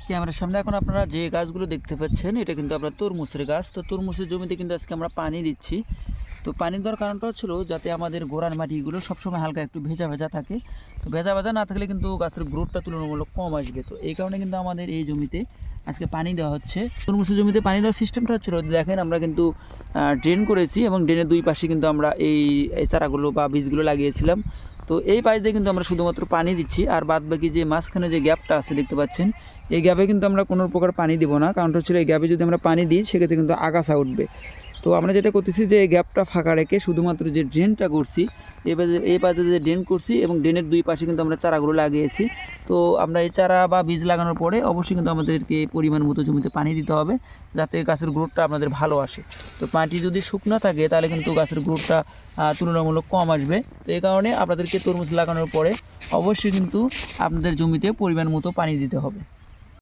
ক্যামেরার সামনে এখন আপনারা যে গাছগুলো দেখতে পাচ্ছেন এটা কিন্তু আপনার তরমুজের গাছ। তো তরমুজের জমিতে কিন্তু আজকে আমরা পানি দিচ্ছি। তো পানি দেওয়ার কারণটা হচ্ছিল যাতে আমাদের গোড়ার মাটিগুলো সবসময় হালকা একটু ভেজা ভেজা থাকে। তো ভেজা ভেজা না থাকলে কিন্তু গাছের গ্রোথটা তুলনামূলক কম আসবে। তো এই কারণে কিন্তু আমাদের এই জমিতে আজকে পানি দেওয়া হচ্ছে। তরমুজের জমিতে পানি দেওয়ার সিস্টেমটা হচ্ছিল দেখেন, আমরা কিন্তু ড্রেন করেছি এবং ড্রেনের দুই পাশে কিন্তু আমরা এই চারাগুলো বা বীজগুলো লাগিয়েছিলাম। তো এই পাশ দিয়ে কিন্তু আমরা শুধুমাত্র পানি দিচ্ছি, আর বাদ বাকি যে মাঝখানে যে গ্যাপটা আছে দেখতে পাচ্ছেন, এই গ্যাপে কিন্তু আমরা কোনো প্রকার পানি দিব না। কারণটা হচ্ছে এই গ্যাপে যদি আমরা পানি দিই সেক্ষেত্রে কিন্তু আগাছা উঠবে। তো আমরা যেটা করতেছি যে এই গ্যাপটা ফাঁকা রেখে শুধুমাত্র যে ড্রেনটা করছি, এই পাশে যে ড্রেন করছি এবং ড্রেনের দুই পাশে কিন্তু আমরা চারাগুলো লাগিয়েছি। তো আমরা এই চারা বা বীজ লাগানোর পরে অবশ্যই কিন্তু আমাদেরকে পরিমাণ মতো জমিতে পানি দিতে হবে যাতে গাছের গ্রোথটা আপনাদের ভালো আসে। তো মাটি যদি শুকনো থাকে তাহলে কিন্তু গাছের গ্রোথটা তুলনামূলক কম আসবে। তো এই কারণে আপনাদেরকে তরমুজ লাগানোর পরে অবশ্যই কিন্তু আপনাদের জমিতে পরিমাণ মতো পানি দিতে হবে।